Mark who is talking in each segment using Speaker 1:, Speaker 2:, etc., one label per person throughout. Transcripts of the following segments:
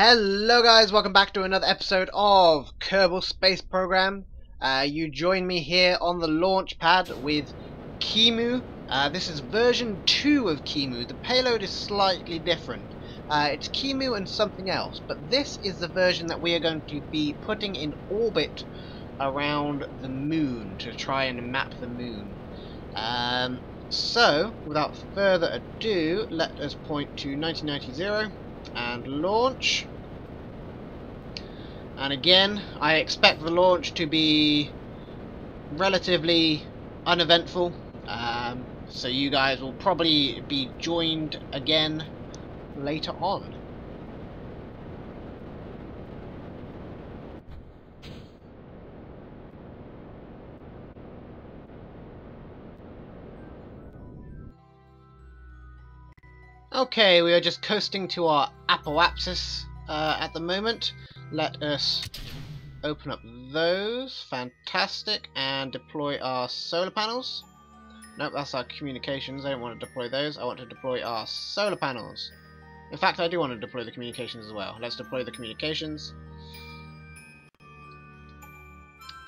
Speaker 1: Hello guys, welcome back to another episode of Kerbal Space Program. You join me here on the launch pad with Kimu. This is version 2 of Kimu. The payload is slightly different. It's Kimu and something else, but this is the version that we are going to be putting in orbit around the moon to try and map the moon. So, without further ado, let us point to 1990 and launch. And again, I expect the launch to be relatively uneventful, so you guys will probably be joined again later on. Okay, we are just coasting to our apoapsis at the moment. Let us open up those. Fantastic. And deploy our solar panels. Nope, that's our communications. I don't want to deploy those. I want to deploy our solar panels. In fact, I do want to deploy the communications as well. Let's deploy the communications.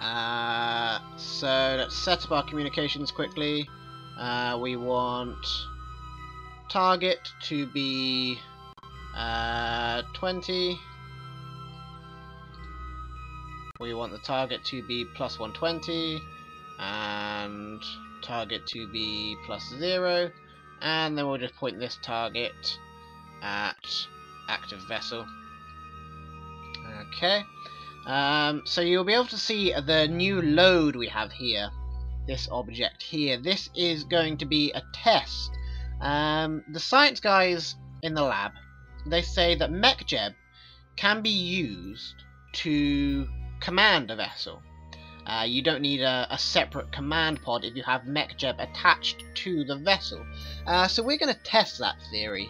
Speaker 1: So let's set up our communications quickly. We want target to be 20. We want the target to be plus 120 and target to be plus 0, and then we'll just point this target at active vessel. Okay, so you'll be able to see the new load we have here, this object here. This is going to be a test. The science guys in the lab, they say that MechJeb can be used to command a vessel. You don't need a separate command pod if you have MechJeb attached to the vessel. So we're going to test that theory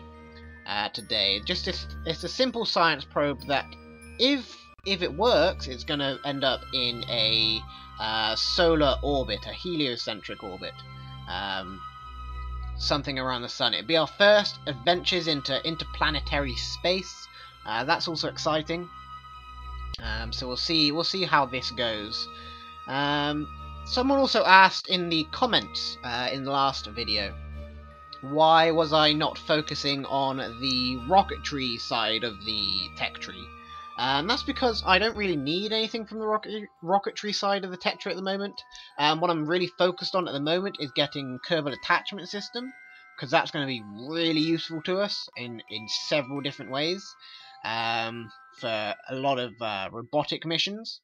Speaker 1: today. It's a simple science probe that, if it works, it's going to end up in a solar orbit, a heliocentric orbit. Something around the sun. It'd be our first adventures into interplanetary space. That's also exciting. So we'll see how this goes. Someone also asked in the comments in the last video, why was I not focusing on the rocketry side of the tech tree? That's because I don't really need anything from the rocketry side of the tech tree at the moment. What I'm really focused on at the moment is getting Kerbal attachment system, because that's going to be really useful to us in several different ways, for a lot of robotic missions.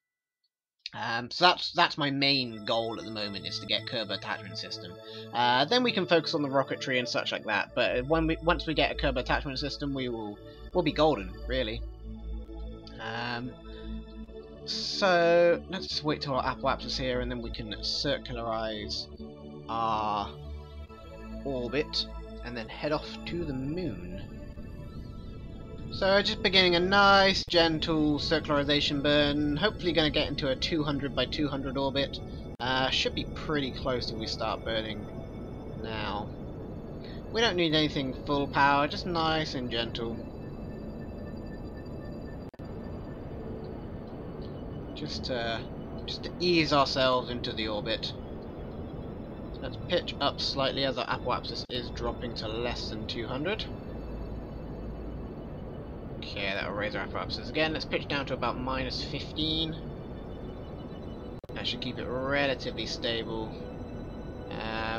Speaker 1: So that's my main goal at the moment, is to get Kerbal attachment system. Then we can focus on the rocketry and such like that. But once we get a Kerbal attachment system, we'll be golden, really. So let's just wait till our apoapsis here, and then we can circularize our orbit and then head off to the moon. So just beginning a nice gentle circularization burn, hopefully going to get into a 200 by 200 orbit. Should be pretty close if we start burning now. We don't need anything full power, just nice and gentle. Just to ease ourselves into the orbit. So let's pitch up slightly as our apoapsis is dropping to less than 200. Okay, that'll raise our apoapsis again. Let's pitch down to about minus 15. That should keep it relatively stable.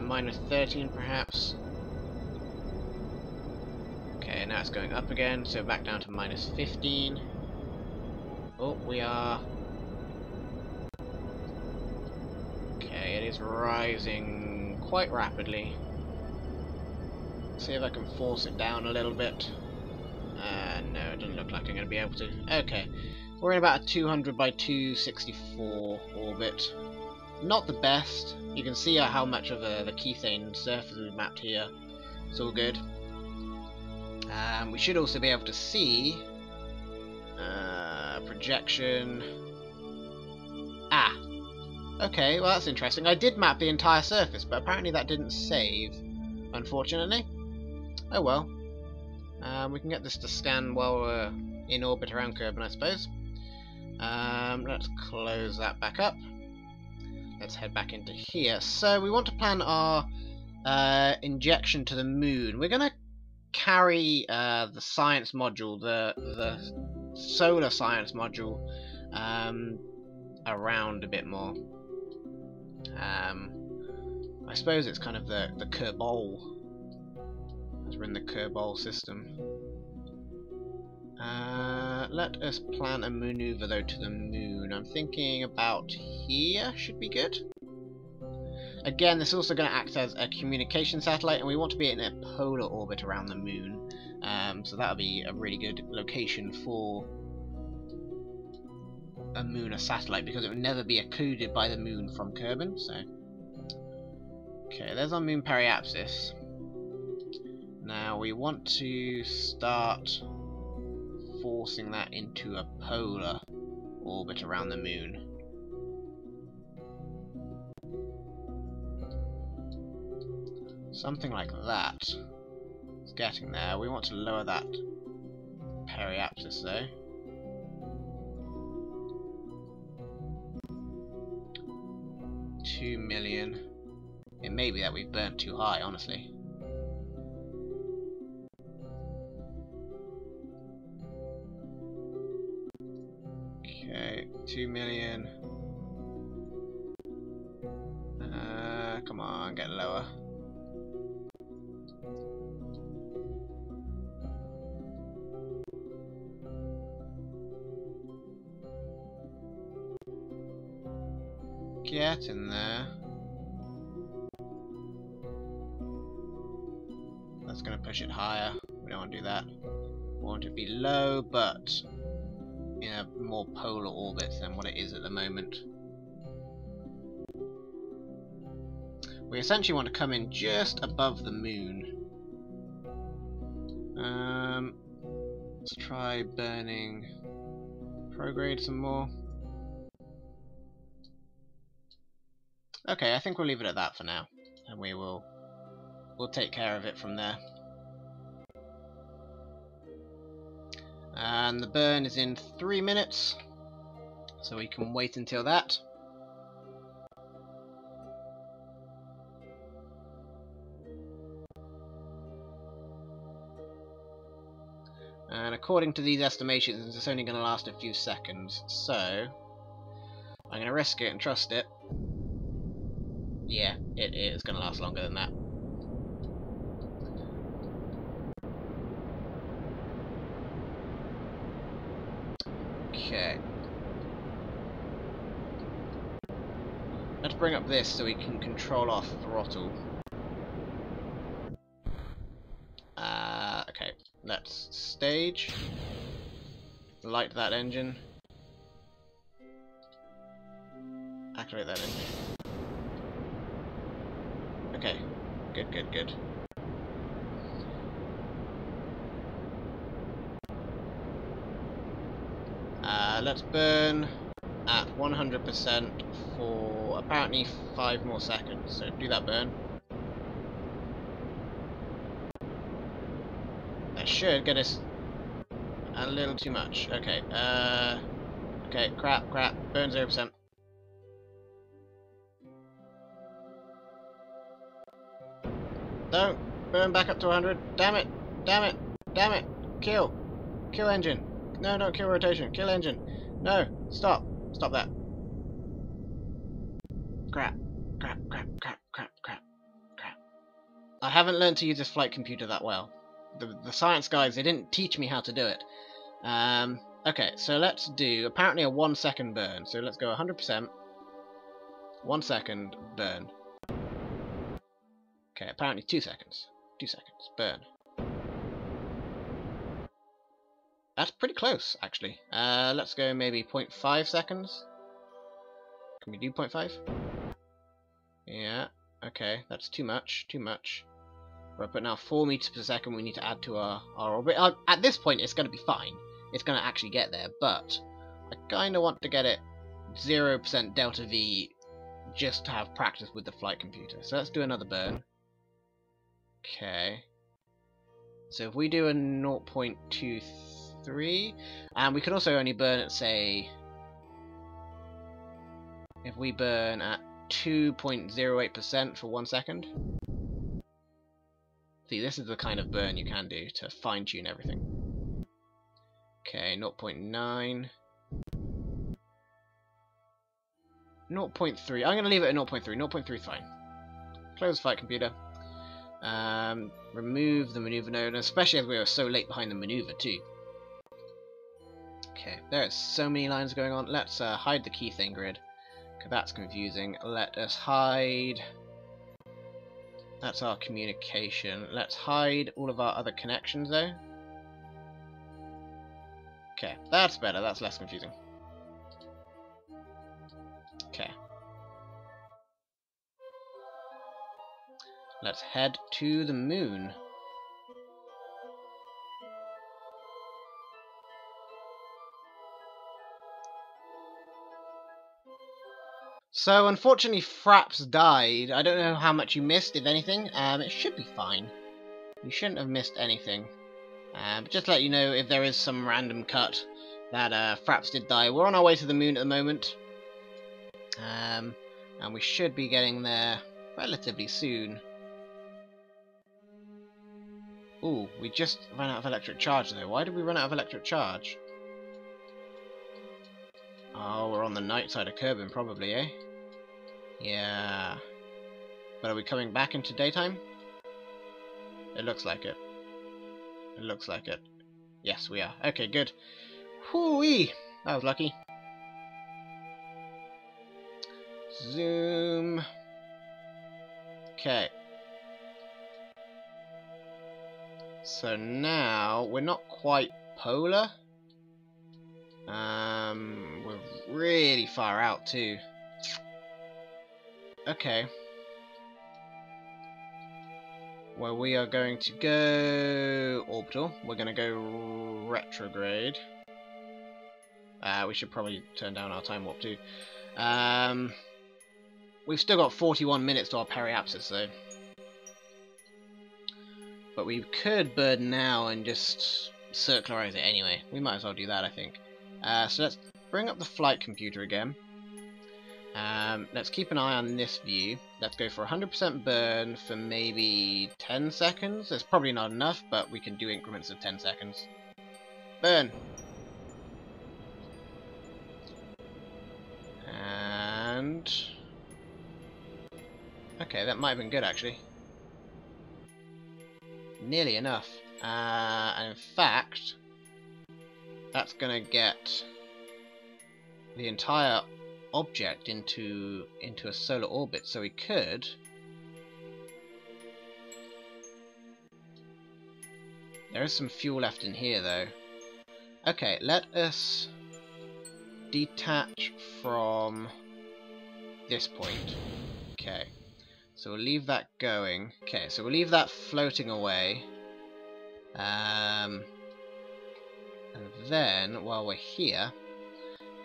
Speaker 1: Minus 13 perhaps. Okay, now it's going up again, so back down to minus 15. Oh, we are... Okay, it is rising quite rapidly. Let's see if I can force it down a little bit. No, it doesn't look like I'm going to be able to. Okay, we're in about a 200 by 264 orbit. Not the best. You can see how much of the Kethane surface we've mapped here. It's all good. We should also be able to see projection. Ah, okay, well that's interesting. I did map the entire surface, but apparently that didn't save, unfortunately. Oh well. We can get this to scan while we're in orbit around Kerbal, I suppose. Let's close that back up. Let's head back into here. So we want to plan our injection to the moon. We're going to carry the science module, the solar science module, around a bit more. I suppose it's kind of the Kerbal, as we're in the Kerbal system. Let us plan a maneuver though to the moon. I'm thinking about here should be good. Again, this is also going to act as a communication satellite, and we want to be in a polar orbit around the moon. So that'll be a really good location for a lunar satellite, because it would never be occluded by the moon from Kerbal. So, okay, there's our moon periapsis. Now we want to start forcing that into a polar orbit around the moon. Something like that. It's getting there. We want to lower that periapsis though. $2 million. It may be that we've burnt too high, honestly. Okay, 2 million. Come on, get lower. Get in there. That's going to push it higher. We don't want to do that. We want it to be low, but in a more polar orbit than what it is at the moment. We essentially want to come in just above the moon. Let's try burning prograde some more. Okay, I think we'll leave it at that for now, and we'll take care of it from there. And the burn is in 3 minutes, so we can wait until that. And according to these estimations, it's only going to last a few seconds, so I'm going to risk it and trust it. Yeah, it is going to last longer than that. Okay. Let's bring up this so we can control our throttle. Okay, let's stage. Light that engine. Activate that engine. Okay, good. Let's burn at 100% for apparently 5 more seconds. So do that burn. That should get us a little too much. Okay, okay, crap, burn 0%. Don't burn back up to 100. Damn it. Kill engine. No, don't kill rotation. Kill engine. No, stop that. Crap. I haven't learned to use this flight computer that well. The science guys, they didn't teach me how to do it. Okay, so let's do apparently a 1 second burn. So let's go 100%. 1 second burn. Okay, apparently 2 seconds. 2 seconds. Burn. That's pretty close, actually. Let's go maybe 0.5 seconds. Can we do 0.5? Yeah, okay, that's too much. We're up at now 4 meters per second. We need to add to our orbit. At this point, it's going to be fine. It's going to actually get there, but I kind of want to get it 0% delta V just to have practice with the flight computer. So let's do another burn. Okay. So if we do a 0.23, 3. And we could also only burn at, say, if we burn at 2.08% for 1 second. See, this is the kind of burn you can do to fine-tune everything. Okay, 0.9. 0.3. I'm going to leave it at 0.3. 0.3 is fine. Close flight computer. Remove the maneuver node, especially as we were so late behind the maneuver too. Okay, there's so many lines going on. Let's hide the key thing grid, because that's confusing. Let us hide. That's our communication. Let's hide all of our other connections though. Okay, that's better. That's less confusing. Okay. Let's head to the moon. So, unfortunately, Fraps died. I don't know how much you missed, if anything. It should be fine. You shouldn't have missed anything. But just to let you know, if there is some random cut, that Fraps did die. We're on our way to the moon at the moment. And we should be getting there relatively soon. Ooh, we just ran out of electric charge though. Why did we run out of electric charge? Oh, we're on the night side of Kerbin, probably, eh? Yeah. But are we coming back into daytime? It looks like it. It looks like it. Yes, we are. Okay, good. Whoo-wee! That was lucky. Zoom. Okay. So now, we're not quite polar. We're really far out too. Okay. Well, we are going to go orbital. We're going to go retrograde. We should probably turn down our time warp too. We've still got 41 minutes to our periapsis though. But we could burn now and just circularize it anyway. We might as well do that, I think. So let's bring up the flight computer again. Let's keep an eye on this view. Let's go for 100% burn for maybe 10 seconds. It's probably not enough, but we can do increments of 10 seconds. Burn! And... okay, that might have been good actually. Nearly enough. And in fact, that's going to get the entire object into a solar orbit, so we could there is some fuel left in here though. Okay, let us detach from this point. Okay, so we'll leave that going. Okay, so we'll leave that floating away. And then, while we're here,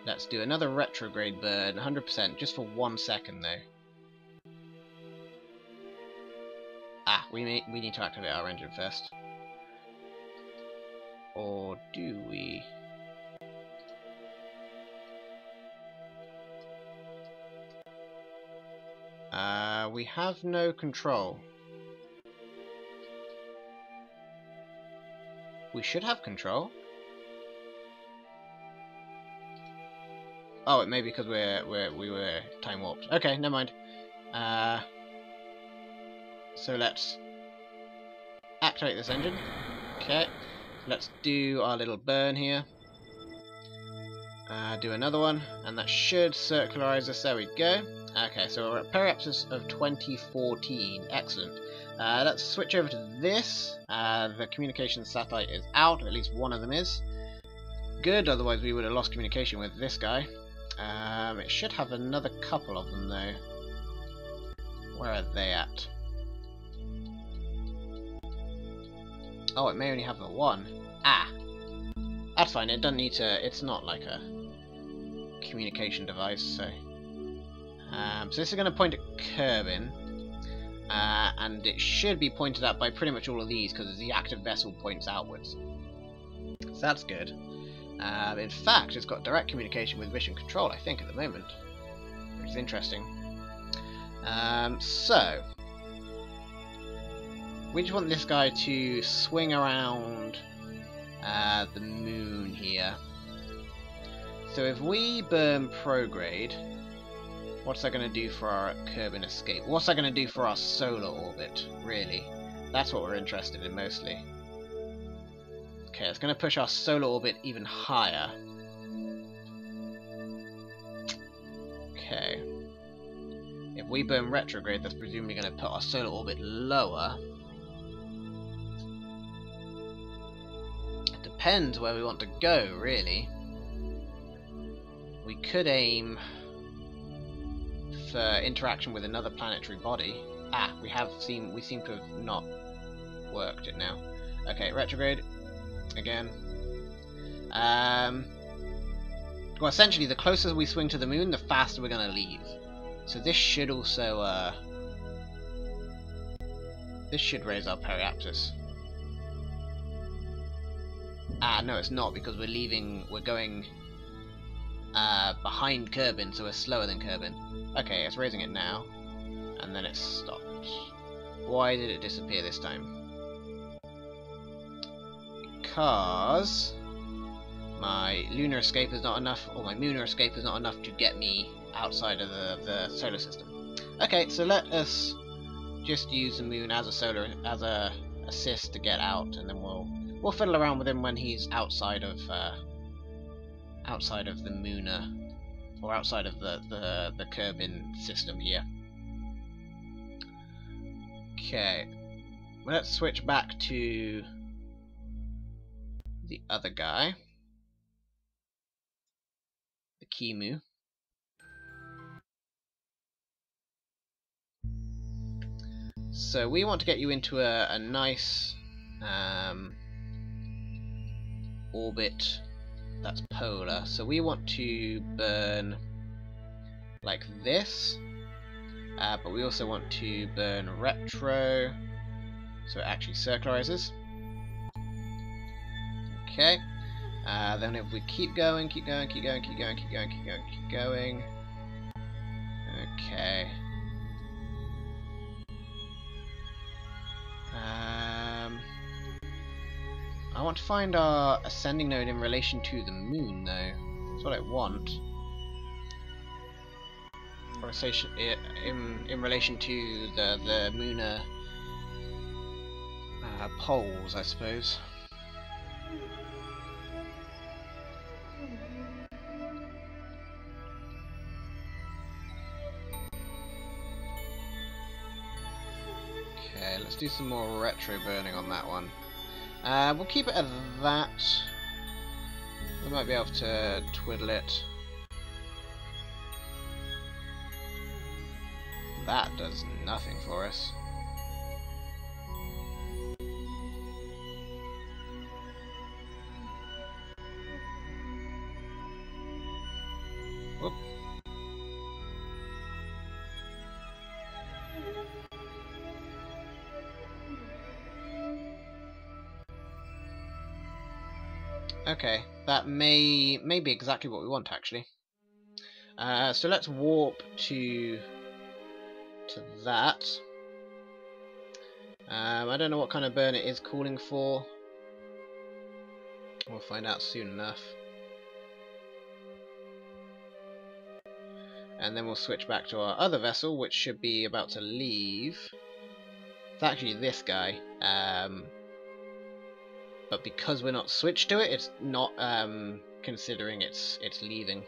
Speaker 1: let's do another retrograde burn, 100%, just for 1 second though. Ah, we need to activate our engine first. Or do we? We have no control. We should have control. Oh, it may be because we were time warped. Okay, never mind. So let's activate this engine. Okay, let's do our little burn here. Do another one, and that should circularize us. There we go. Okay, so we're at periapsis of 2014. Excellent. Let's switch over to this. The communication satellite is out, at least one of them is. Good, otherwise we would have lost communication with this guy. It should have another couple of them though. Where are they at? Oh, it may only have the one. Ah! That's fine, it doesn't need to... it's not like a communication device, so... so this is going to point at Kerbin. And it should be pointed at by pretty much all of these, because the active vessel points outwards. So that's good. In fact, it's got direct communication with mission control, I think, at the moment, which is interesting. So we just want this guy to swing around the moon here. So if we burn prograde, what's that going to do for our Kerbal escape? What's that going to do for our solar orbit, really? That's what we're interested in mostly. Okay, it's going to push our solar orbit even higher. Okay. If we burn retrograde, that's presumably going to put our solar orbit lower. It depends where we want to go, really. We could aim for interaction with another planetary body. Ah, we seem to have not worked it now. Okay, retrograde again. Well, essentially, the closer we swing to the moon, the faster we're going to leave. So this should also this should raise our periaptus. Ah, no, it's not, because we're going behind Kerbin, so we're slower than Kerbin. Okay, it's raising it now, and then it stopped. Why did it disappear this time? Because my lunar escape is not enough, or my lunar escape is not enough to get me outside of the solar system. Okay, so let us just use the moon as a assist to get out, and then we'll fiddle around with him when he's outside of the Lunar, or outside of the Kerbin system here. Okay, let's switch back to the other guy, the Kimu. So we want to get you into a nice orbit that's polar. So we want to burn like this, but we also want to burn retro, so it actually circularizes. Okay. Then if we keep going. Okay. I want to find our ascending node in relation to the moon, though. That's what I want. Or in relation to the lunar poles, I suppose. Okay, let's do some more retro burning on that one. We'll keep it at that. We might be able to twiddle it. That does nothing for us. Whoop. Okay, that may be exactly what we want, actually. So let's warp to that. I don't know what kind of burn it is calling for. We'll find out soon enough. And then we'll switch back to our other vessel, which should be about to leave. It's actually this guy. But because we're not switched to it, it's not considering it's leaving.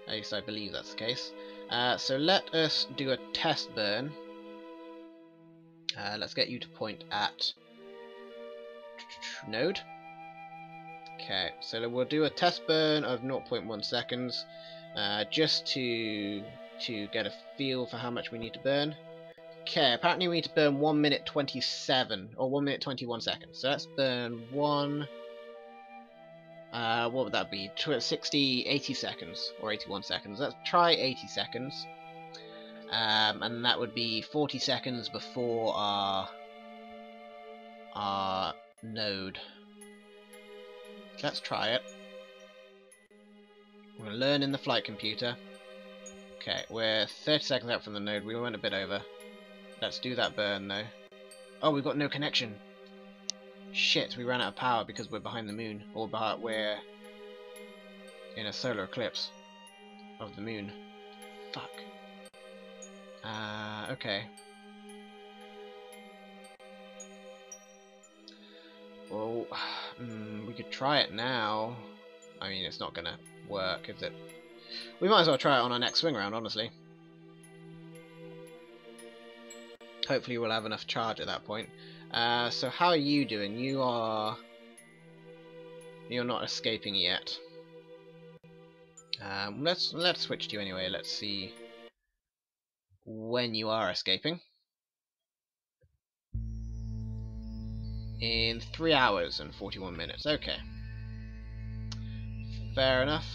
Speaker 1: At least I believe that's the case. So let us do a test burn. Let's get you to point at node. Okay, so we'll do a test burn of 0.1 seconds, just to get a feel for how much we need to burn. Okay, apparently we need to burn 1 minute 27, or 1 minute 21 seconds. So let's burn one. What would that be? 80 seconds, or 81 seconds. Let's try 80 seconds. And that would be 40 seconds before our node. Let's try it. We're gonna learn in the flight computer. Okay, we're 30 seconds out from the node. We went a bit over. Let's do that burn though. Oh, we've got no connection. Shit, we ran out of power because we're behind the moon. Or we're in a solar eclipse of the moon. Fuck. Okay. Well, we could try it now. I mean, it's not gonna work, is it? We might as well try it on our next swing round, honestly. Hopefully we'll have enough charge at that point. So how are you doing? You're not escaping yet. Let's switch to you anyway. Let's see when you are escaping. In 3 hours and 41 minutes. Okay. Fair enough.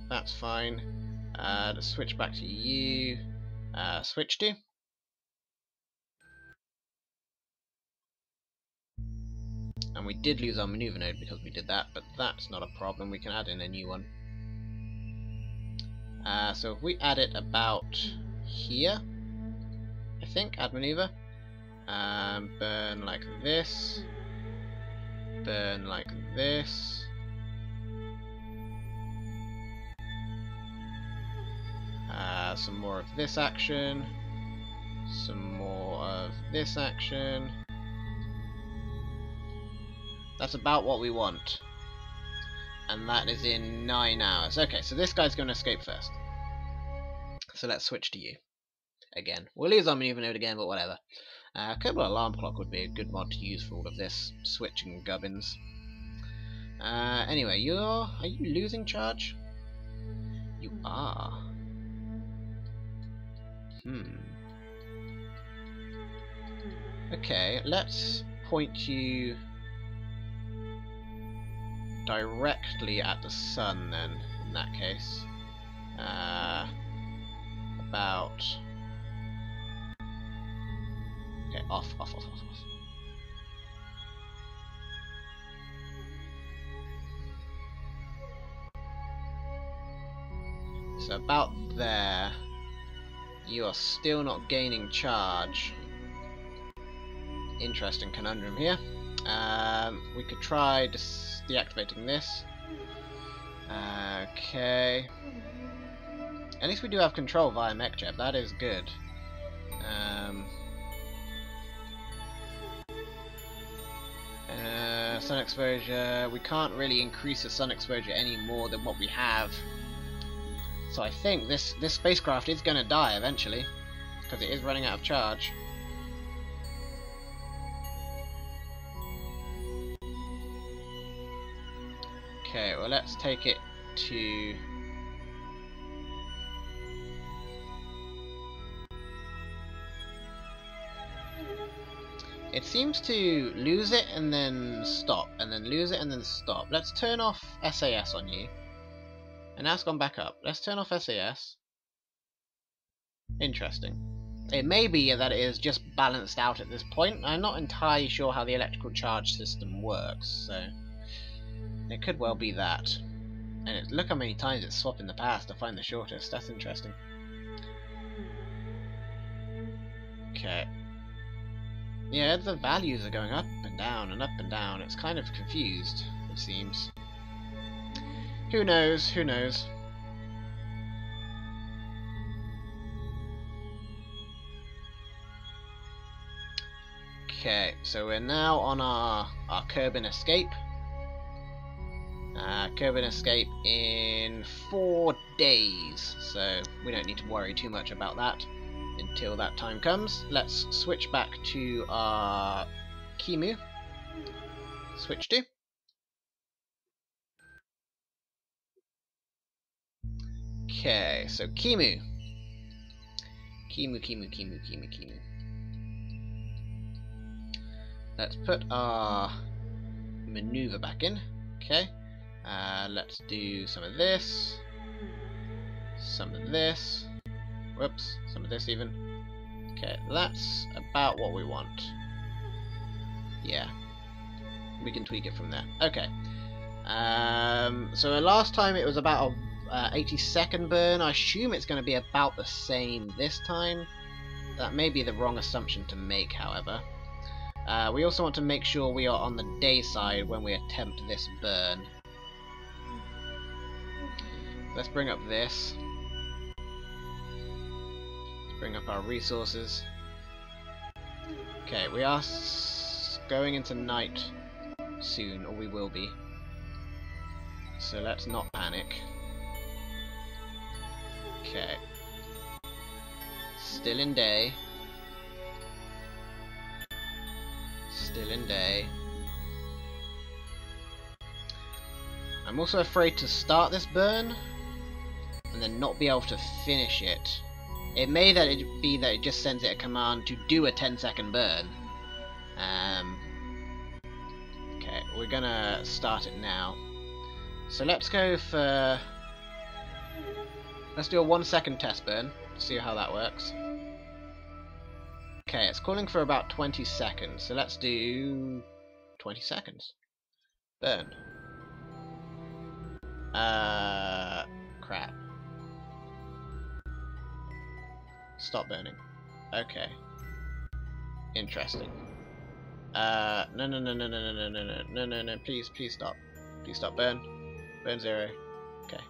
Speaker 1: That's fine. Let's switch back to you. Switch to. And we did lose our maneuver node because we did that, but that's not a problem. We can add in a new one. So if we add it about here, I think, add maneuver. Burn like this. Burn like this. Some more of this action. Some more of this action. That's about what we want. And that is in 9 hours. Okay, so this guy's going to escape first. So let's switch to you. Again. We'll lose our maneuver node again, but whatever. Kerbal Alarm Clock would be a good mod to use for all of this switching gubbins. Anyway, are you losing charge? You are. Okay, let's point you directly at the sun then, in that case. About... Okay, off. So about there. You are still not gaining charge. Interesting conundrum here. We could try deactivating this. Okay. At least we do have control via MechJet. That is good. Sun exposure. We can't really increase the sun exposure any more than what we have. So I think this spacecraft is going to die eventually, because it is running out of charge. Okay, well let's take it to... It seems to lose it and then stop, and then lose it and then stop. Let's turn off SAS on you. And now it's gone back up. Let's turn off SAS. Interesting. It may be that it is just balanced out at this point. I'm not entirely sure how the electrical charge system works, so it could well be that. And look how many times it's swapped in the past to find the shortest. That's interesting. Okay. Yeah, the values are going up and down and up and down. It's kind of confused, it seems. Who knows? Who knows? Okay, so we're now on our Kerbal escape. Kerbal escape in 4 days, so we don't need to worry too much about that until that time comes. Let's switch back to our Kimu. Switch to. Okay, so Kimu. Kimu. Let's put our maneuver back in. Okay. Let's do some of this. Some of this. Whoops, some of this even. Okay, that's about what we want. Yeah. We can tweak it from there. Okay. So last time it was about a 80-second burn. I assume it's going to be about the same this time. That may be the wrong assumption to make, however. We also want to make sure we are on the day side when we attempt this burn. Let's bring up this. Let's bring up our resources. Okay, we are going into night soon, or we will be. So let's not panic. Okay. Still in day. Still in day. I'm also afraid to start this burn and then not be able to finish it. It may be that it just sends it a command to do a 10-second burn. Okay, we're gonna start it now. So let's go for... Let's do a 1-second test burn, see how that works. Okay, it's calling for about 20 seconds, so let's do 20 seconds. Burn. Crap. Stop burning. Okay. Interesting. No, please stop. Please stop, burn. Burn 0. Okay.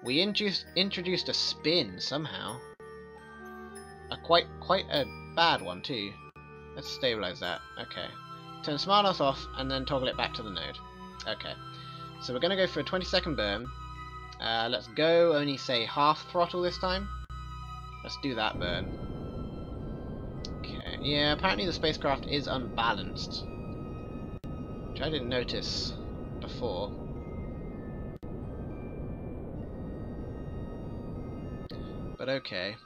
Speaker 1: We introduced a spin somehow. Quite a bad one too. Let's stabilize that. Okay. Turn SmartOS off and then toggle it back to the node. Okay. So we're gonna go for a 20-second burn. Let's go only say half throttle this time. Let's do that burn. Okay. Yeah, apparently the spacecraft is unbalanced, which I didn't notice before. But okay.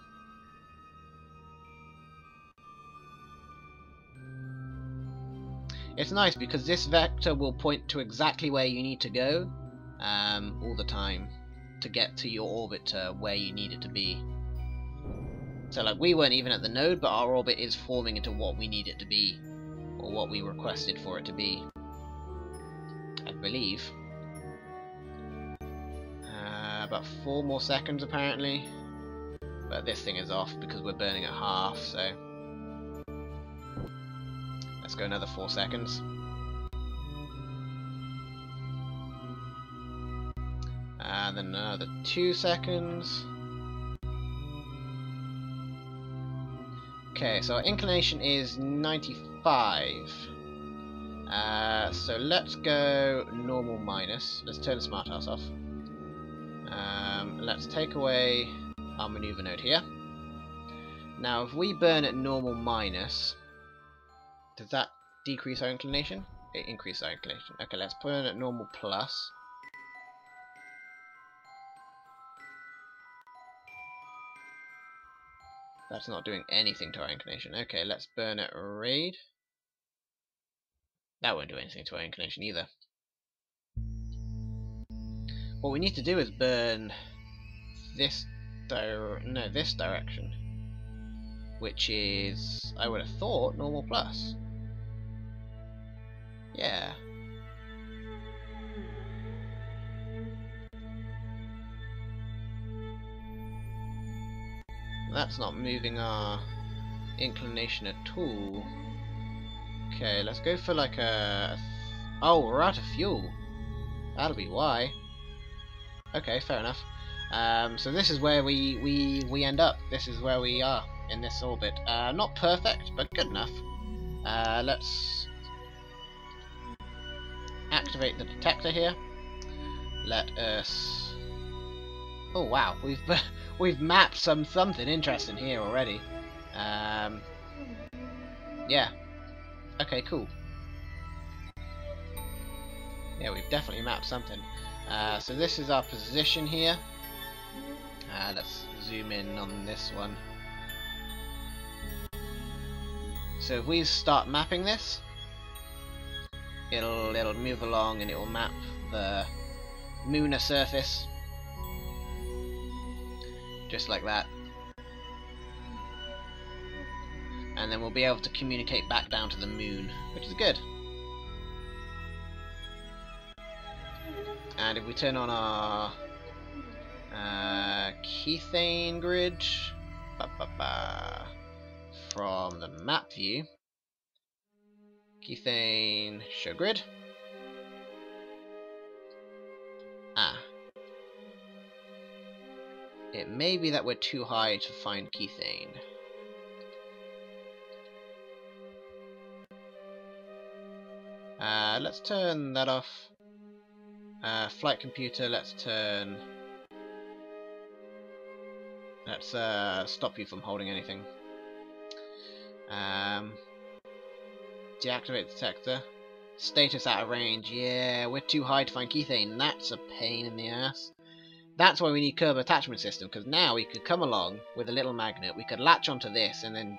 Speaker 1: It's nice because this vector will point to exactly where you need to go all the time to get to your orbit where you need it to be. So like we weren't even at the node, but our orbit is forming into what we need it to be, or what we requested for it to be, I believe. About 4 more seconds apparently. But this thing is off because we're burning at half, so let's go another 4 seconds. And then another 2 seconds. Okay, so our inclination is 95. So let's go normal minus. Let's turn the SmartOS off. Let's take away our maneuver node here. Now if we burn at normal minus, does that decrease our inclination? It increases our inclination. Okay, let's burn at normal plus. That's not doing anything to our inclination. Okay, let's burn at raid. That won't do anything to our inclination either. What we need to do is burn this this direction, which is, I would have thought, normal plus. Yeah. That's not moving our inclination at all. Okay, let's go for like a... Oh, we're out of fuel. That'll be why. Okay, fair enough. So this is where we end up. This is where we are in this orbit. Not perfect, but good enough. Let's activate the detector here. Let us... Oh wow, we've mapped something interesting here already. Yeah. Okay, cool. Yeah, we've definitely mapped something. So this is our position here. Let's zoom in on this one. So if we start mapping this, it'll move along and it will map the lunar surface, just like that. And then we'll be able to communicate back down to the moon, which is good. And if we turn on our Kethane grid from the map view, Kethane show grid. It may be that we're too high to find Kethane. Let's turn that off. Flight computer, let's stop you from holding anything. Deactivate detector. Status out of range. Yeah, we're too high to find Kethane. That's a pain in the ass. That's why we need Kerbal attachment system, because now we could come along with a little magnet, we could latch onto this and then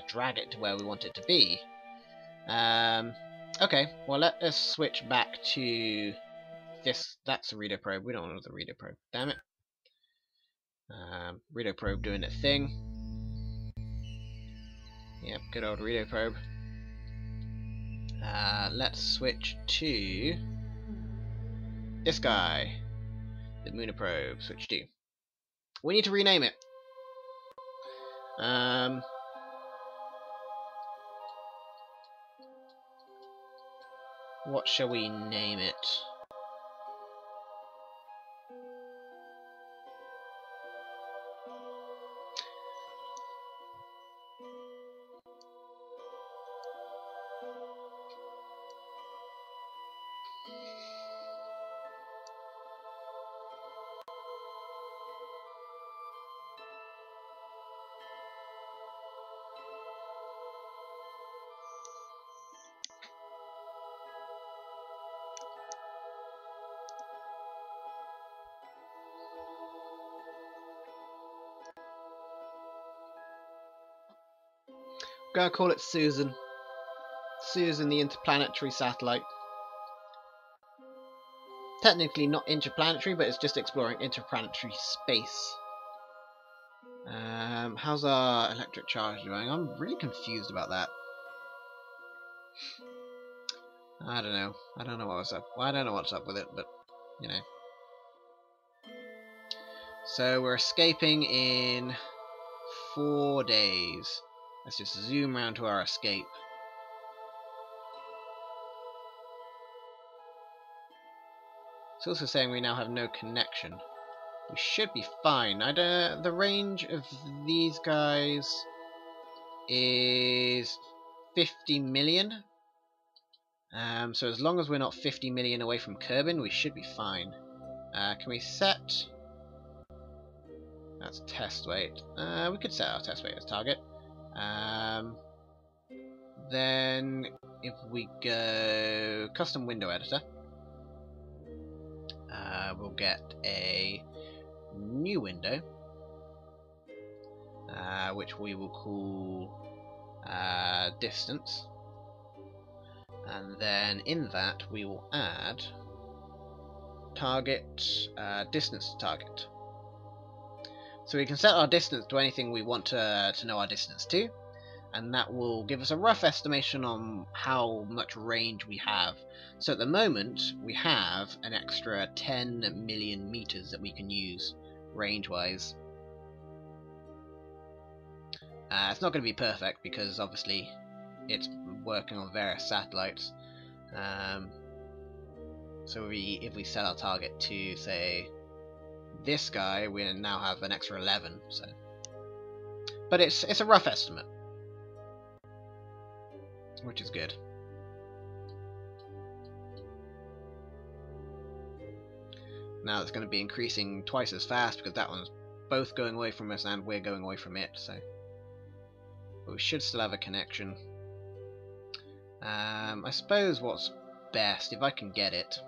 Speaker 1: drag it to where we want it to be. Okay, well let us switch back to this. That's a reader probe. We don't want another reader probe. Damn it. Reader probe doing its thing. Yep, good old reader probe. Let's switch to this guy. The Lunar probe. Switch to. We need to rename it. What shall we name it? Gonna call it Susan. Susan, the interplanetary satellite. Technically not interplanetary, but it's just exploring interplanetary space. How's our electric charge doing? I'm really confused about that. I don't know. I don't know what's up. Well, I don't know what's up with it, but you know. So we're escaping in 4 days. Let's just zoom around to our escape. It's also saying we now have no connection. We should be fine. The range of these guys is 50 million. So as long as we're not 50 million away from Kerbin, we should be fine. Can we set... That's test weight. We could set our test weight as target. Then if we go custom window editor, we'll get a new window, which we will call distance, and then in that we will add target, distance to target. So we can set our distance to anything we want to know our distance to, and that will give us a rough estimation on how much range we have. So at the moment we have an extra 10 million meters that we can use range-wise. It's not going to be perfect because obviously it's working on various satellites. So if we set our target to, say, this guy, we now have an extra 11. So, but it's a rough estimate, which is good. Now it's going to be increasing twice as fast because that one's both going away from us and we're going away from it. So, but we should still have a connection. I suppose what's best, if I can get it,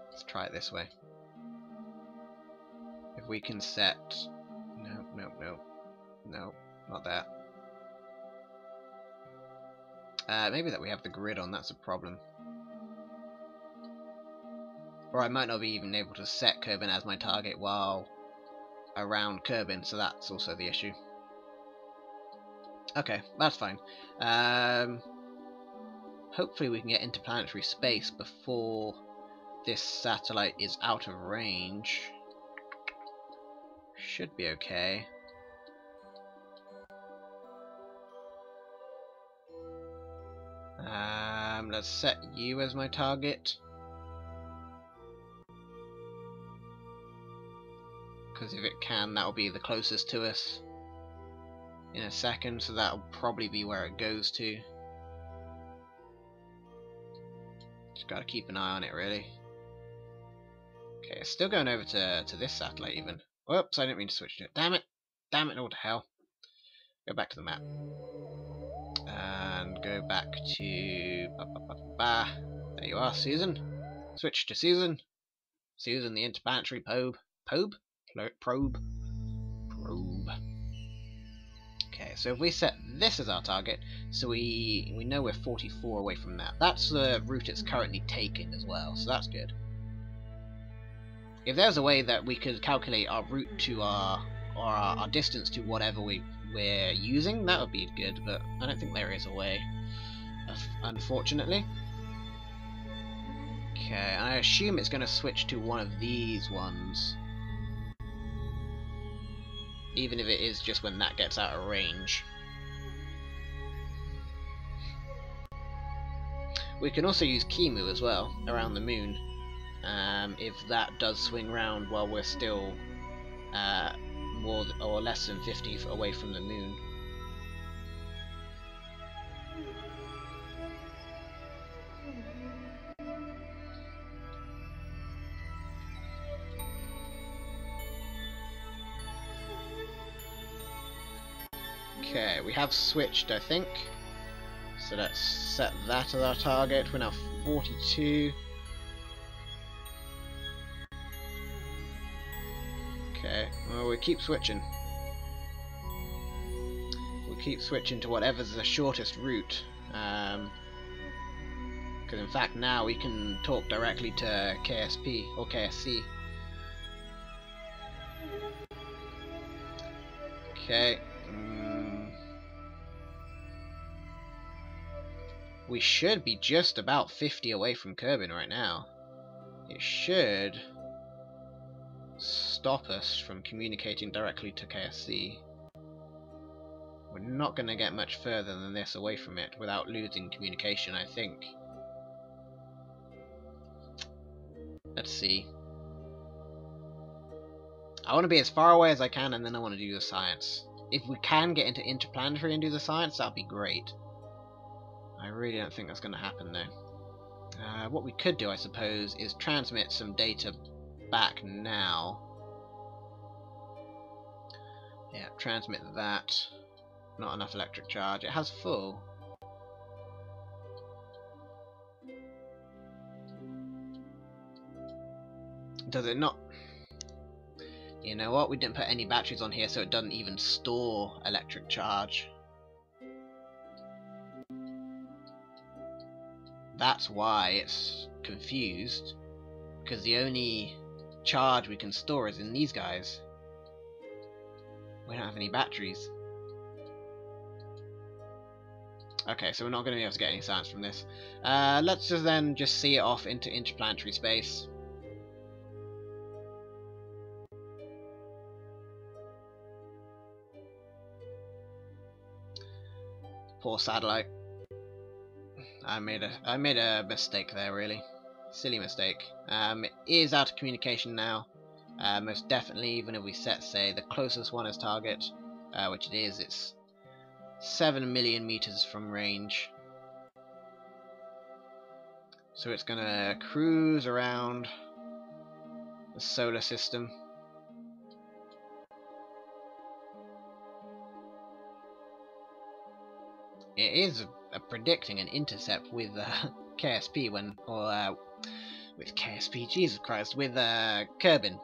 Speaker 1: let's try it this way. If we can set... No, not that. Maybe that we have the grid on, that's a problem. Or I might not be even able to set Kerbin as my target while around Kerbin, so that's also the issue. Okay, that's fine. Hopefully we can get interplanetary space before this satellite is out of range. Should be okay. Let's set you as my target. Because if it can, that'll be the closest to us in a second, so that'll probably be where it goes to. Just gotta keep an eye on it, really. Okay, it's still going over to this satellite, even. Whoops, I didn't mean to switch to it. Damn it! Damn it, all to hell. Go back to the map. And go back to... There you are, Susan. Switch to Susan. Susan, the Interplanetary Probe. Probe? Probe. Okay, so if we set this as our target, so we know we're 44 away from that. That's the route it's currently taking as well, so that's good. If there's a way that we could calculate our route to our distance to whatever we're using, that would be good, but I don't think there is a way, unfortunately. Okay, I assume it's going to switch to one of these ones, even if it is just when that gets out of range. We can also use Kimu as well, around the moon, if that does swing round while we're still more or less than 50 away from the moon. Okay, we have switched, I think. So let's set that as our target. We're now 42. Okay, well, we keep switching. We'll keep switching to whatever's the shortest route. Because in fact now we can talk directly to KSP or KSC. Okay. We should be just about 50 away from Kerbin right now. It should stop us from communicating directly to KSC. We're not going to get much further than this away from it without losing communication, I think. Let's see. I want to be as far away as I can, and then I want to do the science. If we can get into Interplanetary and do the science, that'd be great. I really don't think that's going to happen though. What we could do, I suppose, is transmit some data back now. Yeah, transmit that. Not enough electric charge. It has full. Does it not? You know what? We didn't put any batteries on here, so it doesn't even store electric charge. That's why it's confused, because the only charge we can store is in these guys. We don't have any batteries. Okay, so we're not going to be able to get any science from this. Let's just see it off into interplanetary space. Poor satellite. I made a mistake there, really. Silly mistake. It is out of communication now. Most definitely, even if we set, say, the closest one as target, which it is, it's 7 million meters from range. So it's gonna cruise around the solar system. It is predicting an intercept with KSP with KSP, Jesus Christ, with Kerbin.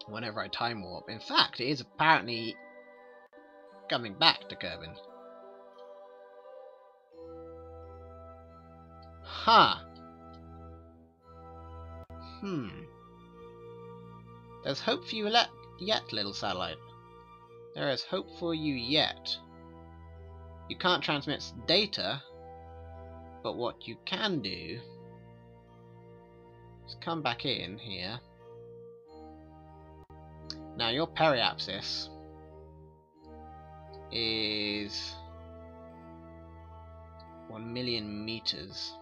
Speaker 1: Whenever I time warp. In fact, it is apparently coming back to Kerbin. Huh. There's hope for you yet, little satellite. There is hope for you yet. You can't transmit data, but what you can do Let's come back in here. Now your periapsis is 1 million meters.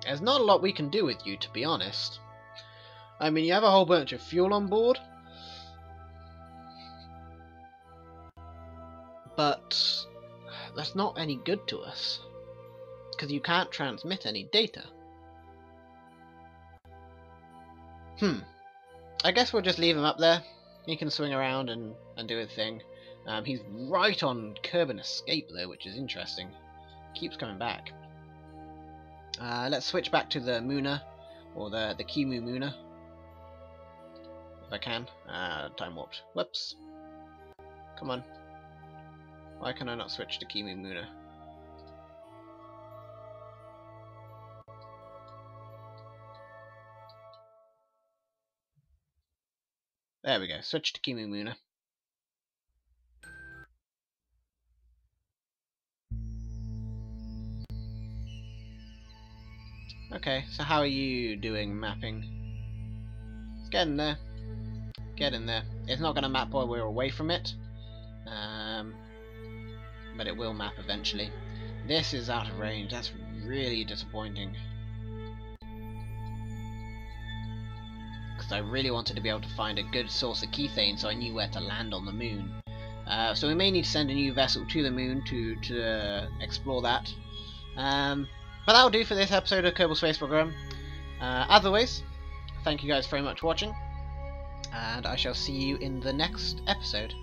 Speaker 1: There's not a lot we can do with you, to be honest. I mean, you have a whole bunch of fuel on board, but that's not any good to us, because you can't transmit any data. I guess we'll just leave him up there. He can swing around and do his thing. He's right on Kerbal escape though, which is interesting. Keeps coming back. Let's switch back to the Lunar, or the Kimu Lunar, if I can. Time warped. Whoops. Come on. Why can I not switch to Kimu Lunar? There we go. Switch to Kimu Lunar. Okay, so how are you doing mapping? It's getting there. Getting there. It's not going to map while we're away from it. But it will map eventually. This is out of range. That's really disappointing. Because I really wanted to be able to find a good source of kethane so I knew where to land on the moon. So we may need to send a new vessel to the moon to explore that. But that'll do for this episode of Kerbal Space Program. As always, thank you guys very much for watching, and I shall see you in the next episode.